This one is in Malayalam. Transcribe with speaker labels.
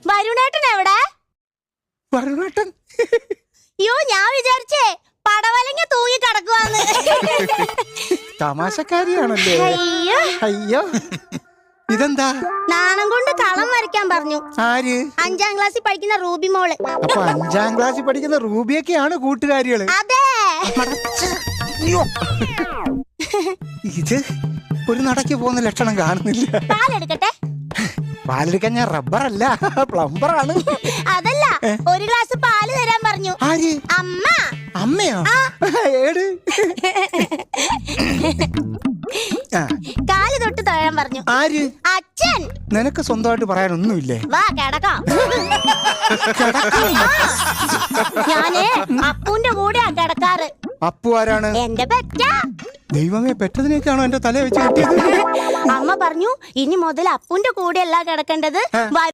Speaker 1: വരുണേട്ടൻ എവിടെ?
Speaker 2: വരുണേട്ടൻ?
Speaker 1: യോ, ഞാൻ വിചാരിച്ചേ പടവലങ്ങ തൂങ്ങി കിടക്കുവാന്ന്.
Speaker 2: തമാശക്കാരിയാണല്ലേ?
Speaker 1: അയ്യോ,
Speaker 2: അയ്യോ, ഇതെന്താ?
Speaker 1: നാണം കൊണ്ട് കളം വരയ്ക്കാൻ പറഞ്ഞു.
Speaker 2: ആര്?
Speaker 1: 5ാം ക്ലാസ്സിൽ പഠിക്കുന്ന റൂബി മോള്.
Speaker 2: അപ്പൊ 5ാം ക്ലാസ്സിൽ പഠിക്കുന്ന റൂബിയൊക്കെയാണ് കൂട്ടുകാരികള്?
Speaker 1: അതെ.
Speaker 2: ഇത് ഒരു നടക്ക് പോകുന്ന ലക്ഷണം കാണുന്നില്ല.
Speaker 1: പാലെടുക്കട്ടെ?
Speaker 2: പാലെടുക്കാൻ ഞാൻ റബ്ബറല്ല, പ്ലംബറാണ്.
Speaker 1: അതല്ല, ഒരു ഗ്ലാസ് പാല് തരാൻ പറഞ്ഞു.
Speaker 2: ആര്?
Speaker 1: അമ്മ.
Speaker 2: അമ്മയോ? ഏട്?
Speaker 1: കാല് തൊട്ട് തൊഴാൻ പറഞ്ഞു.
Speaker 2: ആര്?
Speaker 1: അച്ഛൻ.
Speaker 2: നിനക്ക് സ്വന്തമായിട്ട് പറയാനൊന്നുമില്ലേ?
Speaker 1: വാ കിടക്കാം. ഞാന് അപ്പൂന്റെ കൂടെയാ കിടക്കാറ്.
Speaker 2: അപ്പു ആരാണ്?
Speaker 1: എന്റെ പെറ്റ.
Speaker 2: ദൈവമേ, പെറ്റതിനേക്കാണോ എന്റെ തല വെച്ച് കിട്ടിയത്?
Speaker 1: അമ്മ പറഞ്ഞു, ഇനി മുതൽ അപ്പൂന്റെ കൂടെയല്ല കിടക്കേണ്ടത്,